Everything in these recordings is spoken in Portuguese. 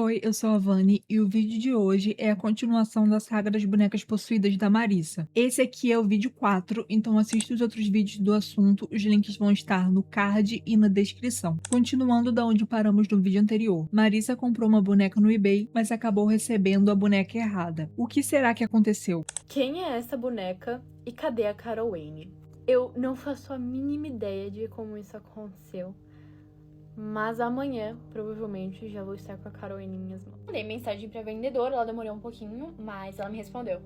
Oi, eu sou a Vani e o vídeo de hoje é a continuação da saga das bonecas possuídas da Marissa. Esse aqui é o vídeo 4, então assista os outros vídeos do assunto, os links vão estar no card e na descrição. Continuando da onde paramos no vídeo anterior, Marissa comprou uma boneca no eBay, mas acabou recebendo a boneca errada. O que será que aconteceu? Quem é essa boneca e cadê a Carol Wayne? Eu não faço a mínima ideia de como isso aconteceu. Mas amanhã, provavelmente, já vou estar com a Carol Wayne em minhas mãos. Mandei mensagem pra vendedora, ela demorou um pouquinho, mas ela me respondeu.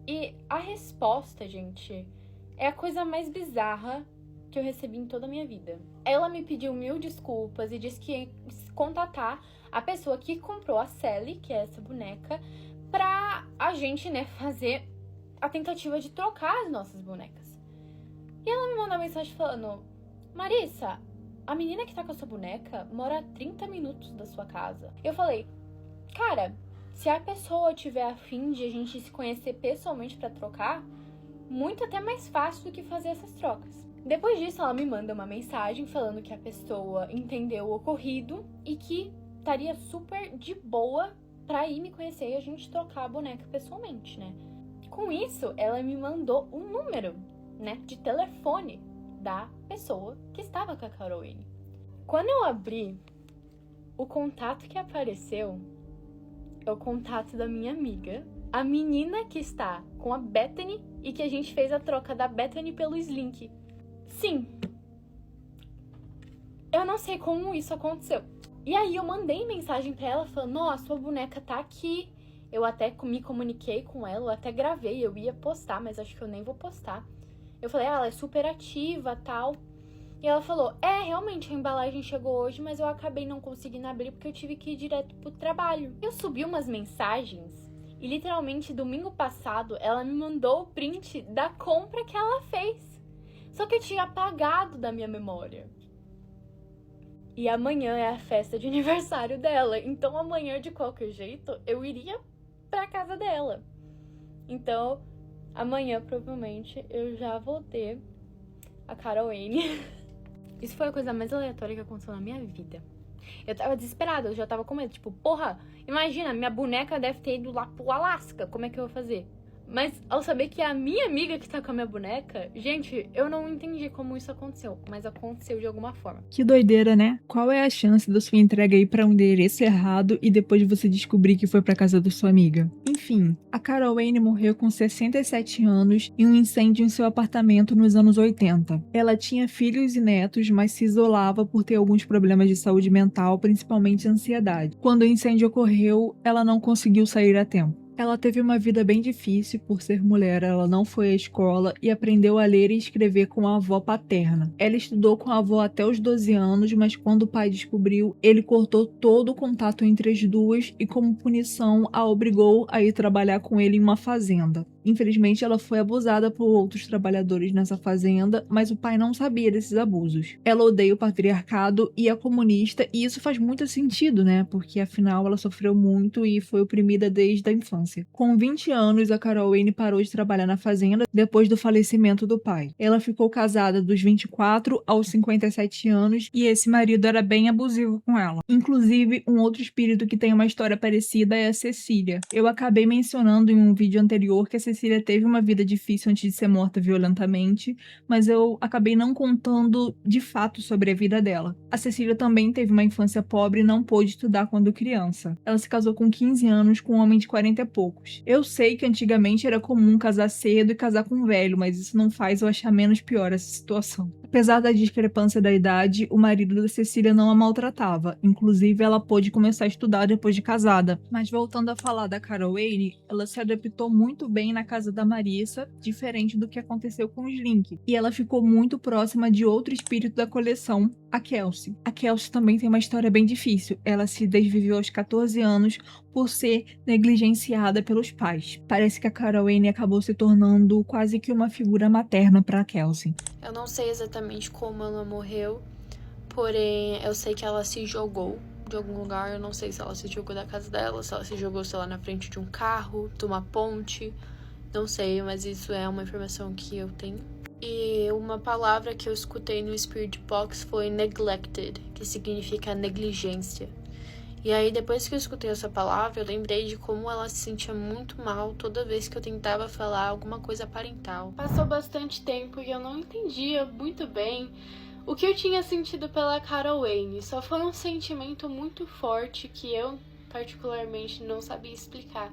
E a resposta, gente, é a coisa mais bizarra que eu recebi em toda a minha vida. Ela me pediu 1000 desculpas e disse que ia contatar a pessoa que comprou a Sally, que é essa boneca, pra a gente, né, fazer a tentativa de trocar as nossas bonecas. E ela me mandou uma mensagem falando: Marissa, a menina que tá com a sua boneca mora a 30 minutos da sua casa. Eu falei: cara, se a pessoa tiver a fim de a gente se conhecer pessoalmente pra trocar, muito até mais fácil do que fazer essas trocas. Depois disso, ela me manda uma mensagem falando que a pessoa entendeu o ocorrido e que estaria super de boa pra ir me conhecer e a gente trocar a boneca pessoalmente, né? Com isso, ela me mandou um número, né, de telefone da pessoa que estava com a Carol Wayne. Quando eu abri, o contato que apareceu é o contato da minha amiga, a menina que está com a Bethany e que a gente fez a troca da Bethany pelo Slink. Sim, eu não sei como isso aconteceu. E aí eu mandei mensagem pra ela falando: ó, a sua boneca tá aqui. Eu até me comuniquei com ela, eu até gravei, eu ia postar, mas acho que eu nem vou postar. Eu falei: ela é super ativa, tal. E ela falou: realmente a embalagem chegou hoje, mas eu acabei não conseguindo abrir porque eu tive que ir direto pro trabalho. Eu subi umas mensagens e literalmente domingo passado ela me mandou o print da compra que ela fez. Só que eu tinha apagado da minha memória. E amanhã é a festa de aniversário dela. Então amanhã, de qualquer jeito, eu iria pra casa dela. Então, amanhã, provavelmente, eu já vou ter a Carol Wayne. Isso foi a coisa mais aleatória que aconteceu na minha vida. Eu tava desesperada, eu já tava com medo. Tipo, porra, imagina, minha boneca deve ter ido lá pro Alasca. Como é que eu vou fazer? Mas ao saber que é a minha amiga que tá com a minha boneca, gente, eu não entendi como isso aconteceu, mas aconteceu de alguma forma. Que doideira, né? Qual é a chance da sua entrega ir para um endereço errado e depois você descobrir que foi para casa da sua amiga? Enfim, a Carol Wayne morreu com 67 anos em um incêndio em seu apartamento nos anos 80. Ela tinha filhos e netos, mas se isolava por ter alguns problemas de saúde mental, principalmente ansiedade. Quando o incêndio ocorreu, ela não conseguiu sair a tempo. Ela teve uma vida bem difícil por ser mulher, ela não foi à escola e aprendeu a ler e escrever com a avó paterna. Ela estudou com a avó até os 12 anos, mas quando o pai descobriu, ele cortou todo o contato entre as duas e, como punição, a obrigou a ir trabalhar com ele em uma fazenda. Infelizmente, ela foi abusada por outros trabalhadores nessa fazenda, mas o pai não sabia desses abusos. Ela odeia o patriarcado e é comunista, e isso faz muito sentido, né? Porque afinal ela sofreu muito e foi oprimida desde a infância. Com 20 anos, a Carol Wayne parou de trabalhar na fazenda depois do falecimento do pai. Ela ficou casada dos 24 aos 57 anos e esse marido era bem abusivo com ela. Inclusive, um outro espírito que tem uma história parecida é a Cecília. Eu acabei mencionando em um vídeo anterior que a Cecília teve uma vida difícil antes de ser morta violentamente, mas eu acabei não contando de fato sobre a vida dela. A Cecília também teve uma infância pobre e não pôde estudar quando criança. Ela se casou com 15 anos com um homem de 40 e poucos. Eu sei que antigamente era comum casar cedo e casar com velho, mas isso não faz eu achar menos pior essa situação. Apesar da discrepância da idade, o marido da Cecília não a maltratava. Inclusive, ela pôde começar a estudar depois de casada. Mas voltando a falar da Carol Wayne, ela se adaptou muito bem na casa da Marissa, diferente do que aconteceu com o Slink. E ela ficou muito próxima de outro espírito da coleção, a Kelsey. A Kelsey também tem uma história bem difícil. Ela se desviveu aos 14 anos por ser negligenciada pelos pais. Parece que a Carol Wayne acabou se tornando quase que uma figura materna para a Kelsey. Eu não sei exatamente como ela morreu, porém eu sei que ela se jogou de algum lugar. Eu não sei se ela se jogou da casa dela, se ela se jogou, sei lá, na frente de um carro, de uma ponte. Não sei, mas isso é uma informação que eu tenho. E uma palavra que eu escutei no Spirit Box foi neglected, que significa negligência. E aí, depois que eu escutei essa palavra, eu lembrei de como ela se sentia muito mal toda vez que eu tentava falar alguma coisa parental. Passou bastante tempo e eu não entendia muito bem o que eu tinha sentido pela Carol Wayne. Só foi um sentimento muito forte que eu, particularmente, não sabia explicar.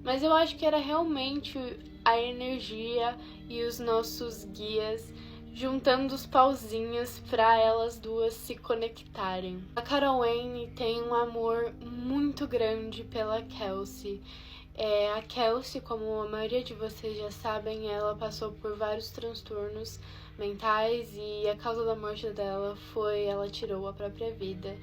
Mas eu acho que era realmente a energia e os nossos guias juntando os pauzinhos para elas duas se conectarem. A Carol Wayne tem um amor muito grande pela Kelsey. A Kelsey, como a maioria de vocês já sabem, ela passou por vários transtornos mentais e a causa da morte dela foi ela tirou a própria vida.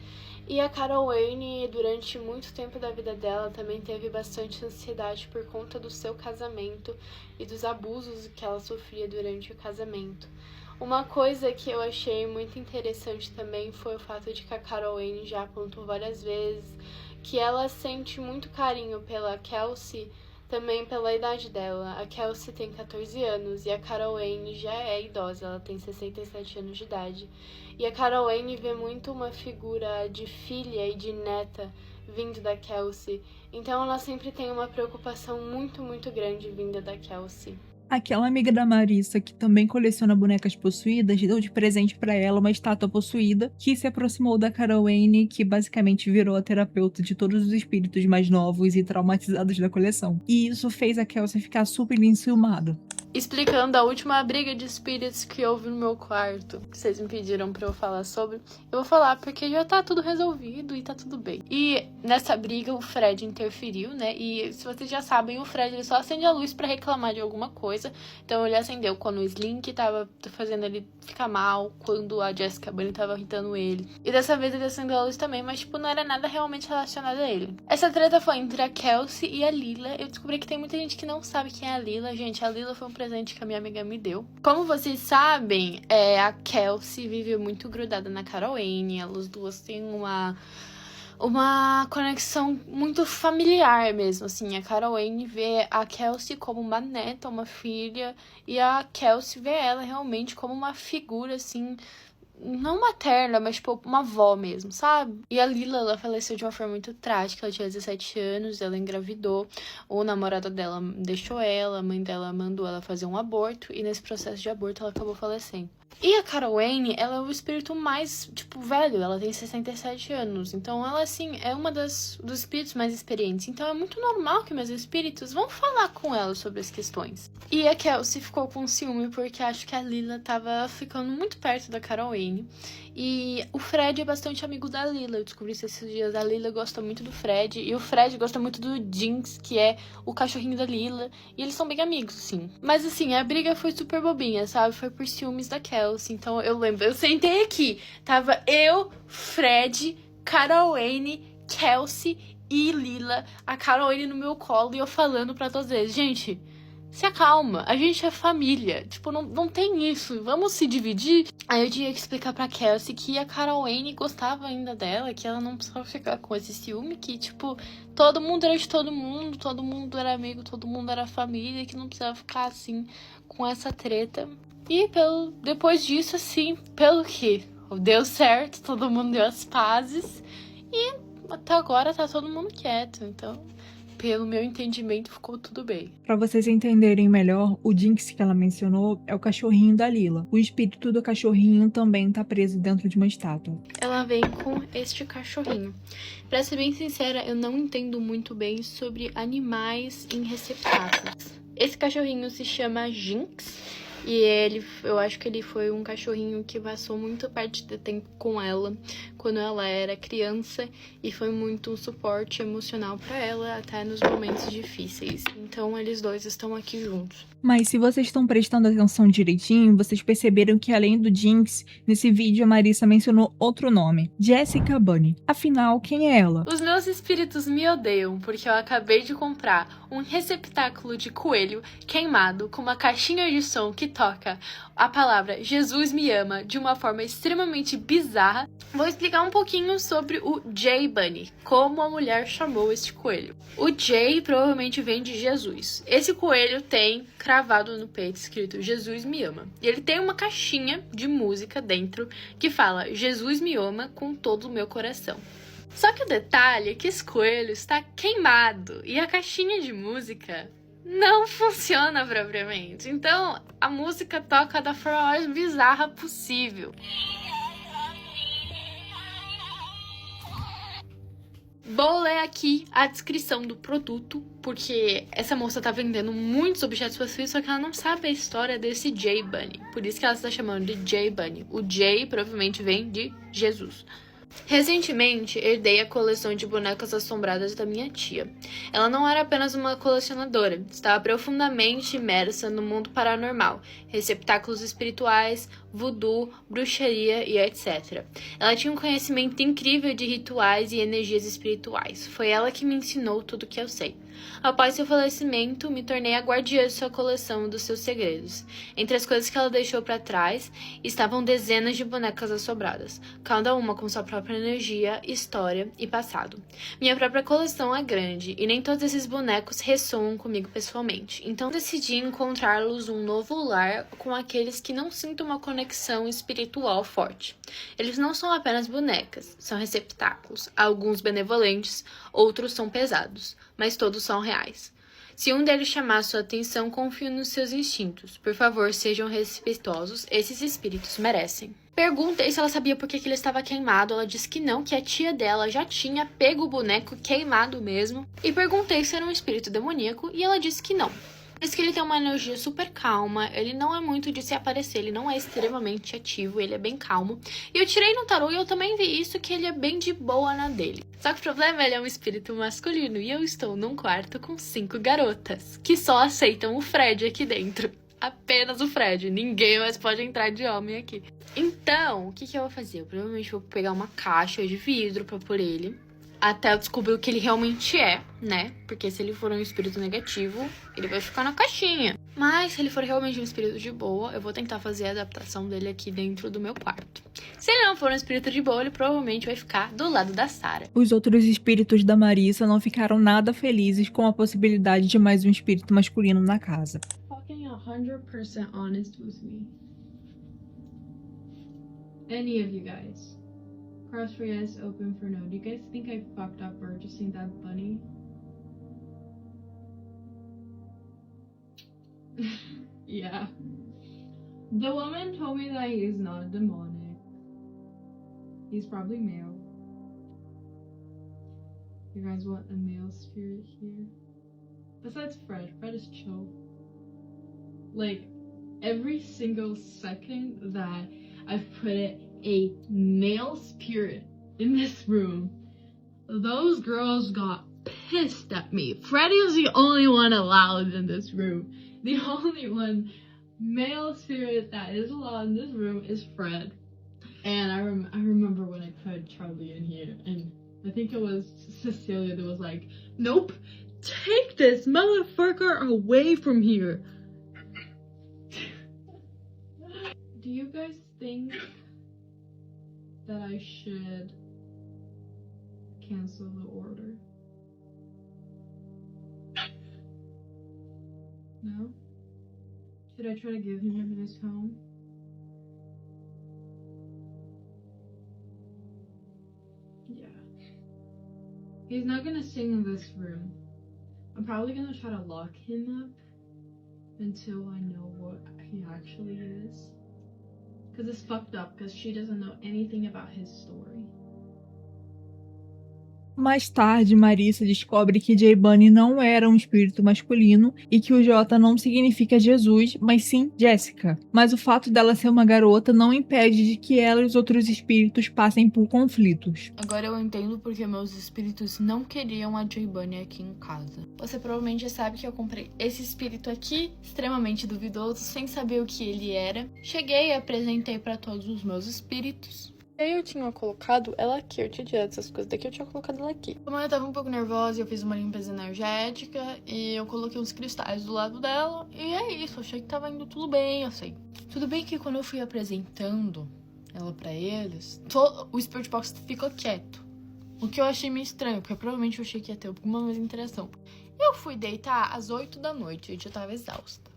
E a Carol Wayne, durante muito tempo da vida dela, também teve bastante ansiedade por conta do seu casamento e dos abusos que ela sofria durante o casamento. Uma coisa que eu achei muito interessante também foi o fato de que a Carol Wayne já apontou várias vezes que ela sente muito carinho pela Kelsey, também pela idade dela. A Kelsey tem 14 anos e a Carol Wayne já é idosa, ela tem 67 anos de idade. E a Carol Wayne vê muito uma figura de filha e de neta vindo da Kelsey. Então ela sempre tem uma preocupação muito, muito grande vinda da Kelsey. Aquela amiga da Marissa, que também coleciona bonecas possuídas, deu de presente pra ela uma estátua possuída, que se aproximou da Carol Wayne, que basicamente virou a terapeuta de todos os espíritos mais novos e traumatizados da coleção. E isso fez a Kelsey ficar super enciumada. Explicando a última briga de espíritos que houve no meu quarto, que vocês me pediram pra eu falar sobre, eu vou falar porque já tá tudo resolvido e tá tudo bem. E nessa briga o Fred interferiu, né? E se vocês já sabem, o Fred ele só acende a luz pra reclamar de alguma coisa. Então ele acendeu quando o Slink tava fazendo ele ficar mal, quando a Jessica Bunny tava irritando ele. E dessa vez ele acendeu a luz também, mas tipo, não era nada realmente relacionado a ele. Essa treta foi entre a Kelsey e a Lila. Eu descobri que tem muita gente que não sabe quem é a Lila. Gente, a Lila foi um presente que a minha amiga me deu. Como vocês sabem, a Kelsey vive muito grudada na Carol Wayne. Elas duas têm uma conexão muito familiar mesmo, assim. A Carol Wayne vê a Kelsey como uma neta, uma filha, e a Kelsey vê ela realmente como uma figura, assim, não materna, mas tipo uma avó mesmo, sabe? E a Lila, ela faleceu de uma forma muito trágica. Ela tinha 17 anos, ela engravidou, o namorado dela deixou ela, a mãe dela mandou ela fazer um aborto, e nesse processo de aborto ela acabou falecendo. E a Carol Wayne, ela é o espírito mais, tipo, velho. Ela tem 67 anos. Então, ela, assim, é uma dos espíritos mais experientes. Então, é muito normal que meus espíritos vão falar com ela sobre as questões. E a Kelsey ficou com ciúme porque acho que a Lila tava ficando muito perto da Carol Wayne. E o Fred é bastante amigo da Lila. Eu descobri isso esses dias. A Lila gosta muito do Fred. E o Fred gosta muito do Jinx, que é o cachorrinho da Lila. E eles são bem amigos, assim. Mas, assim, a briga foi super bobinha, sabe? Foi por ciúmes da Kelsey. Então, eu lembro. Eu sentei aqui. Tava eu, Fred, Carol Wayne, Kelsey e Lila. A Carol Wayne no meu colo e eu falando pra todos eles. Gente, se acalma, a gente é família, tipo, não tem isso, vamos se dividir. Aí eu tinha que explicar pra Kelsey que a Carol Wayne gostava ainda dela, que ela não precisava ficar com esse ciúme, que, tipo, todo mundo era de todo mundo era amigo, todo mundo era família, que não precisava ficar, assim, com essa treta. E depois disso, assim, pelo que deu certo, todo mundo deu as pazes, e até agora tá todo mundo quieto, então... Pelo meu entendimento, ficou tudo bem. Pra vocês entenderem melhor, o Jinx que ela mencionou é o cachorrinho da Lila. O espírito do cachorrinho também tá preso dentro de uma estátua. Ela vem com este cachorrinho. Pra ser bem sincera, eu não entendo muito bem sobre animais em receptáculos. Esse cachorrinho se chama Jinx. E eu acho que ele foi um cachorrinho que passou muito parte do tempo com ela quando ela era criança e foi muito um suporte emocional pra ela até nos momentos difíceis. Então eles dois estão aqui juntos. Mas se vocês estão prestando atenção direitinho, vocês perceberam que além do Jinx, nesse vídeo a Marissa mencionou outro nome, Jessica Bunny. Afinal, quem é ela? Os meus espíritos me odeiam porque eu acabei de comprar um receptáculo de coelho queimado com uma caixinha de som que toca a palavra Jesus me ama de uma forma extremamente bizarra. Vou explicar um pouquinho sobre o J Bunny, como a mulher chamou este coelho. O J provavelmente vem de Jesus. Esse coelho tem cravado no peito escrito Jesus me ama. E ele tem uma caixinha de música dentro que fala Jesus me ama com todo o meu coração. Só que o detalhe é que esse coelho está queimado e a caixinha de música não funciona propriamente. Então, a música toca da forma mais bizarra possível. Vou ler aqui a descrição do produto, porque essa moça tá vendendo muitos objetos possuídos, só que ela não sabe a história desse J-Bunny. Por isso que ela está chamando de J-Bunny. O J provavelmente vem de Jesus. Recentemente, herdei a coleção de bonecas assombradas da minha tia. Ela não era apenas uma colecionadora, estava profundamente imersa no mundo paranormal, receptáculos espirituais, voodoo, bruxaria e etc. Ela tinha um conhecimento incrível de rituais e energias espirituais. Foi ela que me ensinou tudo o que eu sei. Após seu falecimento, me tornei a guardiã de sua coleção e dos seus segredos. Entre as coisas que ela deixou para trás, estavam dezenas de bonecas assombradas, cada uma com sua própria energia, história e passado. Minha própria coleção é grande, e nem todos esses bonecos ressoam comigo pessoalmente, então decidi encontrá-los um novo lar com aqueles que não sinto uma conexão espiritual forte. Eles não são apenas bonecas, são receptáculos, alguns benevolentes, outros são pesados, mas todos são reais. Se um deles chamar sua atenção, confie nos seus instintos. Por favor, sejam respeitosos, esses espíritos merecem. Perguntei se ela sabia por que ele estava queimado. Ela disse que não, que a tia dela já tinha pego o boneco queimado mesmo. E perguntei se era um espírito demoníaco e ela disse que não. Diz que ele tem uma energia super calma, ele não é muito de se aparecer, ele não é extremamente ativo, ele é bem calmo. E eu tirei no tarô e eu também vi isso, que ele é bem de boa na dele. Só que o problema é que ele é um espírito masculino e eu estou num quarto com 5 garotas, que só aceitam o Fred aqui dentro. Apenas o Fred, ninguém mais pode entrar de homem aqui. Então, o que eu vou fazer? Eu provavelmente vou pegar uma caixa de vidro pra pôr ele, até eu descobrir o que ele realmente é, né? Porque se ele for um espírito negativo, ele vai ficar na caixinha. Mas se ele for realmente um espírito de boa, eu vou tentar fazer a adaptação dele aqui dentro do meu quarto. Se ele não for um espírito de boa, ele provavelmente vai ficar do lado da Sarah. Os outros espíritos da Marissa não ficaram nada felizes com a possibilidade de mais um espírito masculino na casa. Fucking 100% honest with me. Any of you guys. Cross for yes, open for no. Do you guys think I fucked up purchasing that bunny? Yeah. The woman told me that he is not demonic. He's probably male. You guys want a male spirit here? Besides Fred. Fred is chill. Like, every single second that I've put a male spirit in this room, those girls got pissed at me. Freddy was the only one allowed in this room. The only one male spirit that is allowed in this room is Fred. And I remember when I put Charlie in here, and I think it was Cecilia that was like, nope, take this motherfucker away from here. Do you guys think that I should cancel the order? No? Should I try to give him in his home? Yeah. He's not gonna sing in this room. I'm probably gonna try to lock him up until I know what he actually is. Because it's fucked up, because she doesn't know anything about his story. Mais tarde, Marissa descobre que J-Bunny não era um espírito masculino e que o J não significa Jesus, mas sim Jéssica. Mas o fato dela ser uma garota não impede de que ela e os outros espíritos passem por conflitos. Agora eu entendo porque meus espíritos não queriam a J-Bunny aqui em casa. Você provavelmente já sabe que eu comprei esse espírito aqui, extremamente duvidoso, sem saber o que ele era. Cheguei e apresentei para todos os meus espíritos. E aí eu tinha colocado ela aqui, eu tinha tirado essas coisas daqui, eu tinha colocado ela aqui. Como eu tava um pouco nervosa, eu fiz uma limpeza energética e eu coloquei uns cristais do lado dela. E é isso, achei que tava indo tudo bem, assim. Tudo bem que quando eu fui apresentando ela pra eles, o Spirit Box ficou quieto. O que eu achei meio estranho, porque provavelmente eu achei que ia ter alguma mais interação. Eu fui deitar às 8 da noite, eu já tava exausta.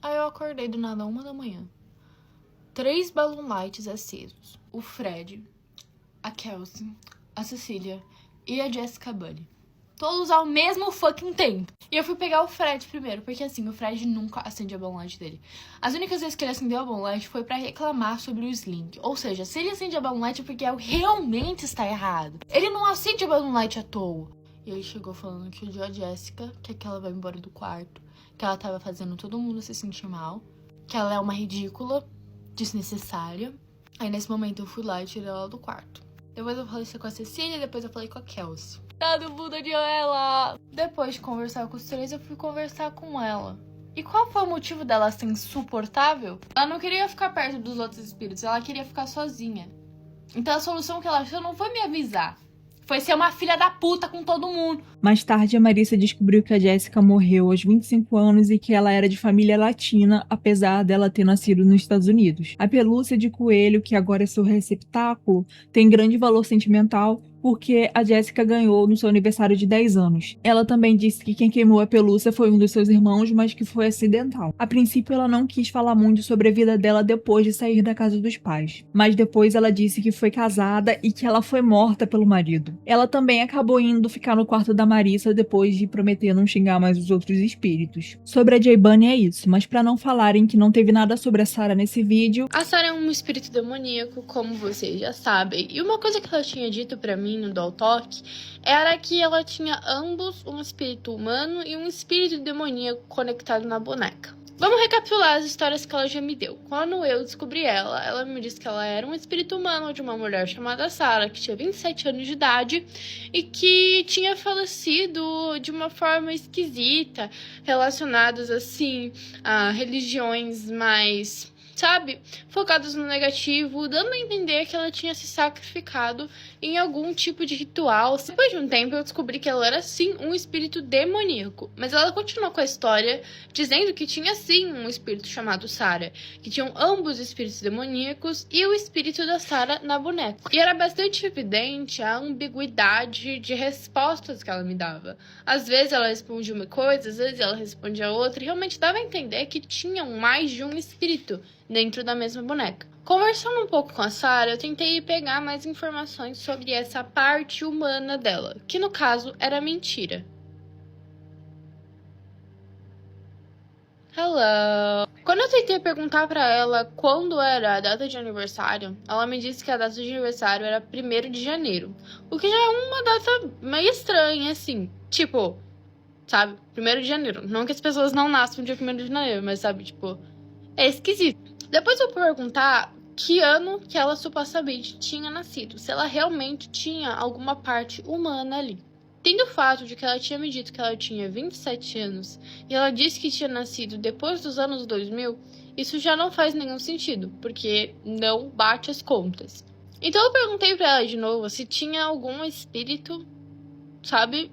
Aí eu acordei do nada 1 da manhã. 3 balloon lights acesos. O Fred, a Kelsey, a Cecília e a Jessica Bunny. Todos ao mesmo fucking tempo. E eu fui pegar o Fred primeiro, porque assim, o Fred nunca acende a Balloonlight dele. As únicas vezes que ele acendeu a Balloonlight foi pra reclamar sobre o Slink. Ou seja, se ele acende a Balloonlight é porque algo realmente está errado. Ele não acende a Balloonlight à toa. E aí chegou falando que odiou a Jessica, quer que ela vá embora do quarto, que ela tava fazendo todo mundo se sentir mal, que ela é uma ridícula, desnecessária. Aí nesse momento eu fui lá e tirei ela do quarto. Depois eu falei isso com a Cecília, depois eu falei com a Kelsey. Todo mundo odiou ela! Depois de conversar com os três, eu fui conversar com ela. E qual foi o motivo dela ser insuportável? Ela não queria ficar perto dos outros espíritos, ela queria ficar sozinha. Então a solução que ela achou não foi me avisar. Foi ser uma filha da puta com todo mundo. Mais tarde, a Marissa descobriu que a Jessica morreu aos 25 anos e que ela era de família latina, apesar dela ter nascido nos Estados Unidos. A pelúcia de coelho, que agora é seu receptáculo, tem grande valor sentimental porque a Jessica ganhou no seu aniversário de 10 anos. Ela também disse que quem queimou a pelúcia foi um dos seus irmãos, mas que foi acidental. A princípio, ela não quis falar muito sobre a vida dela depois de sair da casa dos pais. Mas depois ela disse que foi casada e que ela foi morta pelo marido. Ela também acabou indo ficar no quarto da Marissa depois de prometer não xingar mais os outros espíritos. Sobre a J Bunny é isso, mas pra não falarem que não teve nada sobre a Sarah nesse vídeo... A Sarah é um espírito demoníaco, como vocês já sabem. E uma coisa que ela tinha dito pra mim no Doll Talk era que ela tinha ambos, um espírito humano e um espírito demoníaco conectado na boneca. Vamos recapitular as histórias que ela já me deu. Quando eu descobri ela me disse que ela era um espírito humano de uma mulher chamada Sarah, que tinha 27 anos de idade e que tinha falecido de uma forma esquisita, relacionadas assim a religiões mais, sabe, focados no negativo, dando a entender que ela tinha se sacrificado em algum tipo de ritual. Depois de um tempo eu descobri que ela era sim um espírito demoníaco, mas ela continuou com a história dizendo que tinha sim um espírito chamado Sarah, que tinham ambos espíritos demoníacos e o espírito da Sarah na boneca. E era bastante evidente a ambiguidade de respostas que ela me dava. Às vezes ela respondia uma coisa, às vezes ela respondia outra, e realmente dava a entender que tinham mais de um espírito dentro da mesma boneca. Conversando um pouco com a Sarah, eu tentei pegar mais informações sobre essa parte humana dela, que no caso era mentira. Hello! Quando eu tentei perguntar pra ela quando era a data de aniversário, ela me disse que a data de aniversário era 1º de janeiro. O que já é uma data meio estranha, assim. Tipo, sabe? 1º de janeiro. Não que as pessoas não nasçam dia 1º de janeiro, mas sabe, tipo, é esquisito. Depois eu perguntar que ano que ela supostamente tinha nascido, se ela realmente tinha alguma parte humana ali. Tendo o fato de que ela tinha me dito que ela tinha 27 anos e ela disse que tinha nascido depois dos anos 2000, isso já não faz nenhum sentido, porque não bate as contas. Então eu perguntei pra ela de novo se tinha algum espírito, sabe,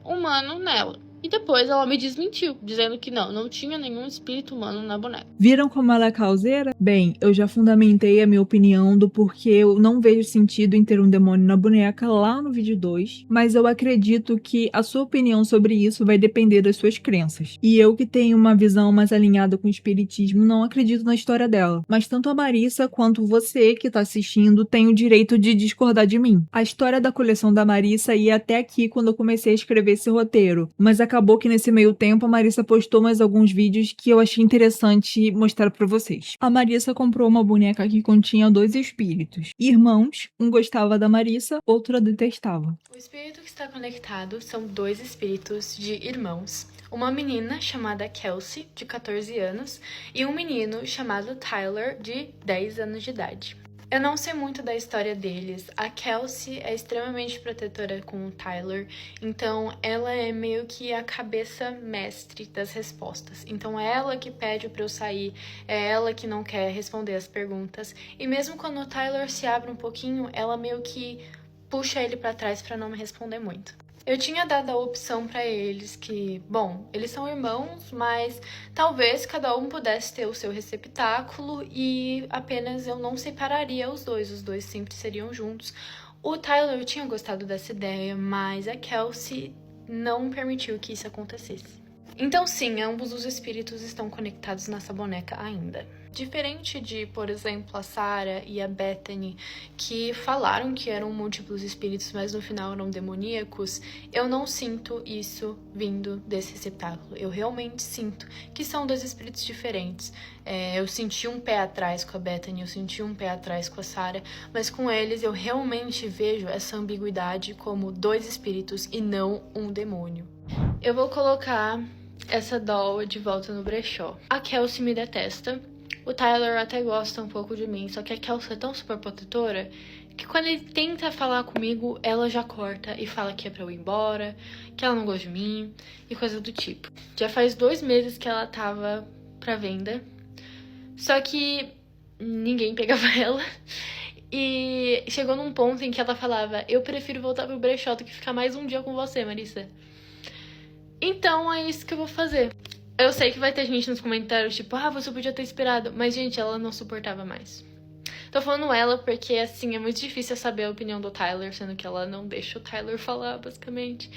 humano nela. E depois ela me desmentiu, dizendo que não tinha nenhum espírito humano na boneca. Viram como ela é causeira? Bem, eu já fundamentei a minha opinião do porquê eu não vejo sentido em ter um demônio na boneca lá no vídeo 2, mas eu acredito que a sua opinião sobre isso vai depender das suas crenças. E eu, que tenho uma visão mais alinhada com o espiritismo, não acredito na história dela. Mas tanto a Marissa quanto você que tá assistindo tem o direito de discordar de mim. A história da coleção da Marissa ia até aqui quando eu comecei a escrever esse roteiro, mas acabou que nesse meio tempo a Marissa postou mais alguns vídeos que eu achei interessante mostrar pra vocês. A Marissa comprou uma boneca que continha 2 espíritos, irmãos, um gostava da Marissa, outro a detestava. O espírito que está conectado são 2 espíritos de irmãos, uma menina chamada Kelsey, de 14 anos, e um menino chamado Tyler, de 10 anos de idade. Eu não sei muito da história deles. A Kelsey é extremamente protetora com o Tyler, então ela é meio que a cabeça mestre das respostas. Então é ela que pede pra eu sair, é ela que não quer responder as perguntas. E mesmo quando o Tyler se abre um pouquinho, ela meio que puxa ele pra trás pra não me responder muito. Eu tinha dado a opção pra eles que, bom, eles são irmãos, mas talvez cada um pudesse ter o seu receptáculo e apenas eu não separaria os dois sempre seriam juntos. O Tyler tinha gostado dessa ideia, mas a Kelsey não permitiu que isso acontecesse. Então sim, ambos os espíritos estão conectados nessa boneca ainda. Diferente de, por exemplo, a Sarah e a Bethany, que falaram que eram múltiplos espíritos, mas no final eram demoníacos, eu não sinto isso vindo desse receptáculo. Eu realmente sinto que são dois espíritos diferentes. Eu senti um pé atrás com a Bethany, eu senti um pé atrás com a Sarah, mas com eles eu realmente vejo essa ambiguidade como dois espíritos e não um demônio. Eu vou colocar essa doll de volta no brechó. A Kelsey me detesta. O Tyler até gosta um pouco de mim, só que a Kelsey é tão super protetora que quando ele tenta falar comigo, ela já corta e fala que é pra eu ir embora, que ela não gosta de mim e coisa do tipo. Já faz 2 meses que ela tava pra venda, só que ninguém pegava ela. E chegou num ponto em que ela falava: eu prefiro voltar pro brechó do que ficar mais um dia com você, Marissa. Então é isso que eu vou fazer. Eu sei que vai ter gente nos comentários tipo, você podia ter esperado. Mas, gente, ela não suportava mais. Tô falando ela porque, assim, é muito difícil saber a opinião do Tyler, sendo que ela não deixa o Tyler falar, basicamente.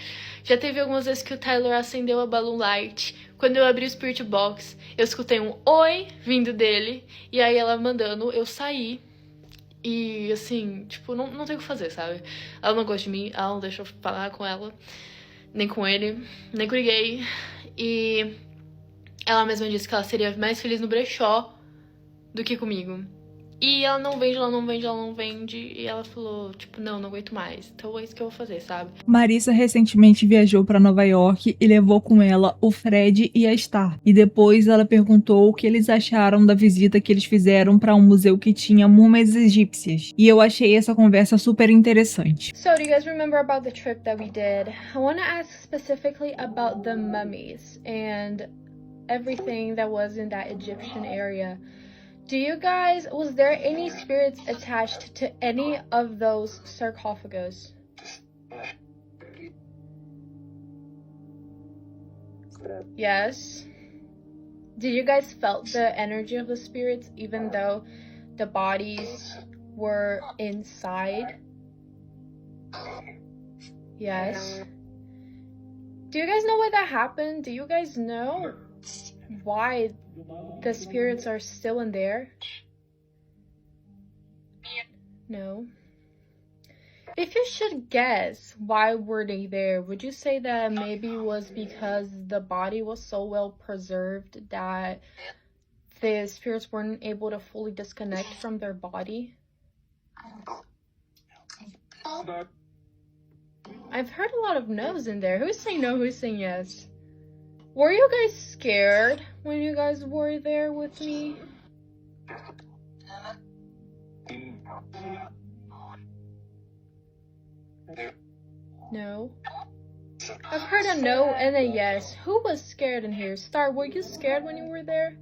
Já teve algumas vezes que o Tyler acendeu a Balloon Light. Quando eu abri o Spirit Box, eu escutei um oi vindo dele. E aí ela mandando eu sair. E, assim, tipo, não tem o que fazer, sabe? Ela não gosta de mim, ela não deixa eu falar com ela. Nem com ele, nem com ninguém. E ela mesma disse que ela seria mais feliz no brechó do que comigo. E ela não vende. E ela falou, tipo, não aguento mais. Então é isso que eu vou fazer, sabe? Marissa recentemente viajou para Nova York e levou com ela o Fred e a Star. E depois ela perguntou o que eles acharam da visita que eles fizeram para um museu que tinha múmias egípcias. E eu achei essa conversa super interessante. So, do you guys remember about the trip that we did? I want to ask specifically about the mummies and everything that was in that Egyptian area. Was there any spirits attached to any of those sarcophagus? Yes. Did you guys felt the energy of the spirits even though the bodies were inside? Yes. Do you guys know why that happened? Do you guys know why the spirits are still in there? No. If you should guess why were they there, would you say that maybe it was because the body was so well preserved that the spirits weren't able to fully disconnect from their body? I've heard a lot of no's in there. Who's saying no, who's saying yes? Were you guys scared when you guys were there with me? No. I've heard a no and a yes. Who was scared in here? Star, were you scared when you were there?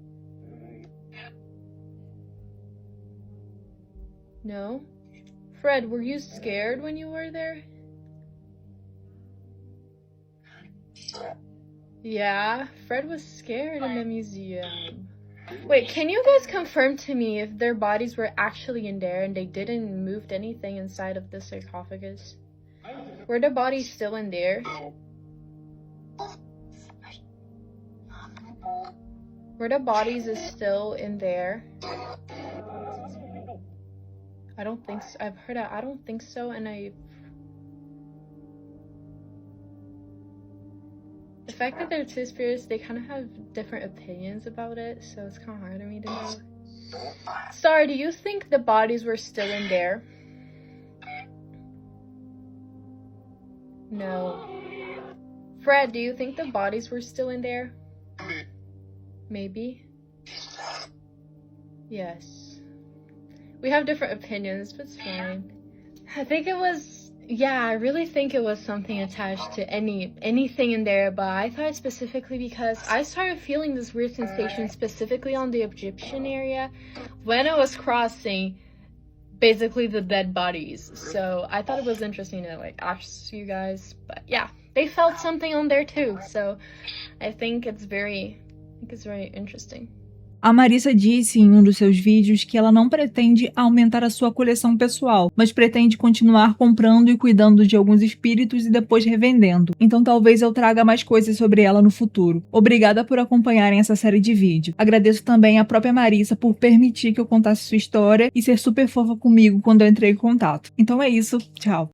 No. Fred, were you scared when you were there? Yeah, Fred was scared in the museum. Wait, can you guys confirm to me if their bodies were actually in there and they didn't move anything inside of the sarcophagus? Were the bodies still in there? Were the bodies still in there? I don't think so. I've heard that. I don't think so, and the fact that they're two spirits, they kind of have different opinions about it, so it's kind of hard for me to know. Sorry, do you think the bodies were still in there? No. Fred, do you think the bodies were still in there? Maybe? Yes. We have different opinions, but it's fine. I really think it was something attached to anything in there, but I thought specifically because I started feeling this weird sensation specifically on the Egyptian area when I was crossing basically the dead bodies. So I thought it was interesting to ask you guys, but yeah, they felt something on there too. So I think it's very interesting. A Marissa disse em um dos seus vídeos que ela não pretende aumentar a sua coleção pessoal, mas pretende continuar comprando e cuidando de alguns espíritos e depois revendendo. Então talvez eu traga mais coisas sobre ela no futuro. Obrigada por acompanharem essa série de vídeos. Agradeço também à própria Marissa por permitir que eu contasse sua história e ser super fofa comigo quando eu entrei em contato. Então é isso, tchau!